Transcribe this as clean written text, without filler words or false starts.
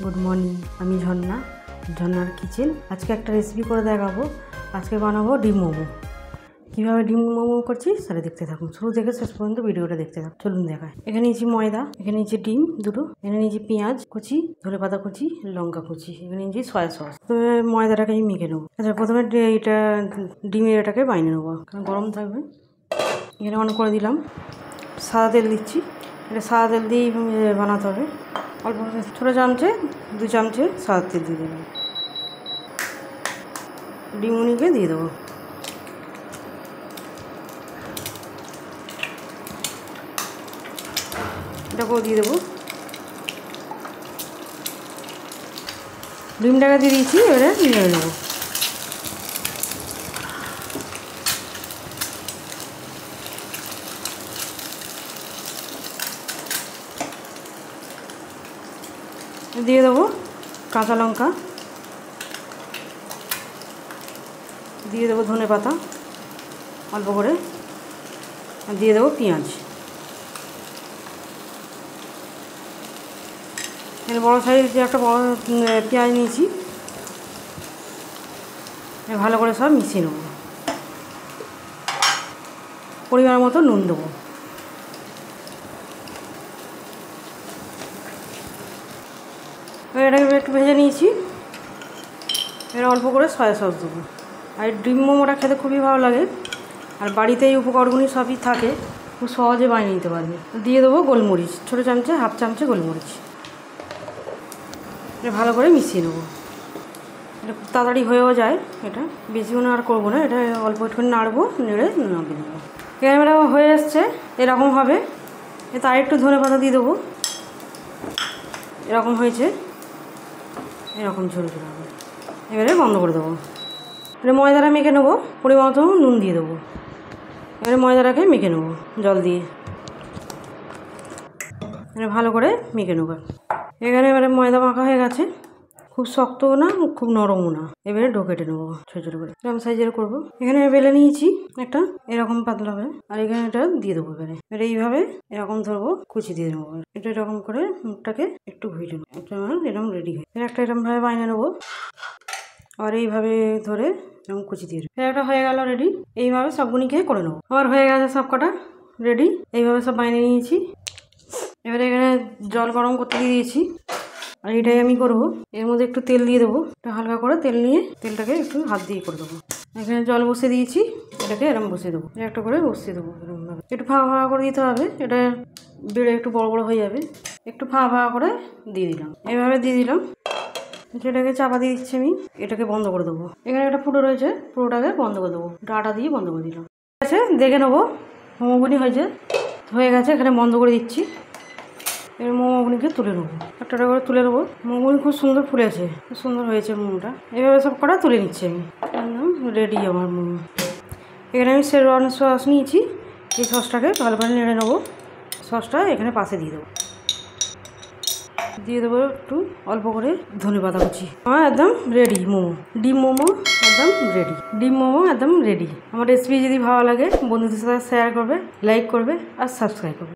Good morning আমি ঝর্ণা ঝর্ণার kitchen. আজকে একটা রেসিপি করে দেখাবো। আজকে বানাবো ডিম মোমো। কীভাবে ডিম মোমো করছি সেটা দেখতে থাকুন, শুরু থেকে শেষ পর্যন্ত ভিডিওটা দেখতে থাকুন। চলুন দেখায়। এখানে নিয়েছি ময়দা, এখানে নিয়েছি ডিম দুটো, এখানে নিয়েছি পেঁয়াজ কুচি, ধনেপাতা কুচি, লঙ্কা কুচি, এখানে নিয়েছি সয়া সস। প্রথমে ময়দাটাকে আমি মেখে নেবো। আচ্ছা, প্রথমে এটা ডিমের এটাকে বাইনে নেবো, কারণ গরম থাকবে। এখানে অন করে দিলাম। সাদা তেল দিচ্ছি। এটা সাদা তেল দিয়েই বানাতে হবে। অল্প ছোটো চামচে 2 চামচে সাদা তেল দিয়ে দেবো। ডিমুনিকে দিয়ে দেবো। এটাকেও দিয়ে দেবো। ডিমটাকে দিয়ে দিয়েছি, এবারে নিয়ে নেবো। দিয়ে দেবো কাঁচা লঙ্কা, দিয়ে দেবো ধনেপাতা অল্প করে, দিয়ে দেবো পেঁয়াজ। এর বড়ো সাইজে একটা বড় পেঁয়াজ নিয়েছি। ভালো করে সব মিশিয়ে নেবো। পরিমাণ মতো নুন দেবো। এটাকে একটু ভেজে নিয়েছি। এর অল্প করে সয়া সস দেবো। আর ডিম মোমোটা খেতে খুবই ভালো লাগে, আর বাড়িতে এই উপকরণগুলি সবই থাকে, খুব সহজে বানিয়ে নিতে পারবে। দিয়ে দেবো গোলমরিচ, ছোটো চামচে 1/2 চামচে গোলমরিচ। এটা ভালো করে মিশিয়ে নেবো। এটা খুব তাড়াতাড়ি হয়েও যায়। এটা বেশিক্ষণ আর করবো না, এটা অল্প একটুখানি নাড়বো, নেড়ে নামিয়ে দেবো। ক্যামেরা হয়ে এসছে এরকম হবে। এতে আরেকটু ধনেপাতা দিয়ে দেবো। এরকম হয়েছে, এরকম ঝোল ঝোল হবে। এবারে বন্ধ করে দেবো। এবারে ময়দাটা মেখে নেবো, পরিমাণ মতো নুন দিয়ে দেবো। এবারে ময়দাটাকে মেখে নেবো জল দিয়ে। এবারে ভালো করে মেখে নেবো। এবারে ময়দা মাখা হয়ে গেছে। খুব শক্তও না, খুব নরমও না। এবারে ডো কেটে নেবো ছোটো ছোটো করে, এরকম সাইজের করবো। এখানে বেলে নিয়েছি একটা, এরকম পাতলা হবে। আর এখানে এটা দিয়ে দেবো। এবারে এইভাবে এরকম ধরবো, কুচি দিয়ে দেবো। এটা এরকম করে মুখটাকে একটু ঘুরিয়ে নেবো। এটা আমার এরকম রেডি হয়। একটা এরকমভাবে বানিয়ে নেবো। আর এইভাবে ধরে এরকম কুচি দিয়ে দেবো। একটা হয়ে গেল রেডি। এইভাবে সবগুলিকে করে নেবো। আবার হয়ে গেছে সব কটা রেডি। এইভাবে সব বানিয়ে নিয়েছি। এবারে এখানে জল গরম করতে দিয়ে দিয়েছি। আর এটাই আমি করবো। এর মধ্যে একটু তেল দিয়ে দেবো। একটু হালকা করে তেল নিয়ে তেলটাকে একটু হাত দিয়ে করে দেবো। এখানে জল বসিয়ে দিয়েছি, এটাকে এরকম বসিয়ে দেবো। একটা করে বসিয়ে দেবো এরকমভাবে। একটু ফাঁকা ফাঁকা করে দিতে হবে, এটা বেড়ে একটু বড় বড় হয়ে যাবে। একটু ফাঁকা ফাঁকা করে দিয়ে দিলাম। এইভাবে দিয়ে দিলাম। এটাকে চাপা দিয়ে দিচ্ছি আমি। এটাকে বন্ধ করে দেবো। এখানে একটা ফুটো রয়েছে, পুরোটাকে বন্ধ করে দেবো। ডাটা দিয়ে বন্ধ করে দিলাম। ঠিক আছে, দেখে নেবো মোমোগুনি হয়ে গেছে। এখানে বন্ধ করে দিচ্ছি। এর মোমোগুলিকে তুলে নেবো, একটা করে তুলে নেবো। মোমোগুলি খুব সুন্দর ফুলেছে, খুব সুন্দর হয়েছে মোমোটা। এইভাবে সব কটা তুলে নিচ্ছি আমি। রেডি আমার মোমো। এখানে আমি শেরওয়ানি সস নিয়েছি। এই সসটাকে ভালো করে নেড়ে নেবো। সসটা এখানে পাশে দিয়ে দেবো। দিয়ে দেবো একটু অল্প করে ধনেপাতা কুচি। আমার একদম রেডি মোমো। ডিম মোমো একদম রেডি। ডিম মোমো একদম রেডি। আমার রেসিপি যদি ভালো লাগে বন্ধুদের সাথে শেয়ার করবে, লাইক করবে আর সাবস্ক্রাইব করবে।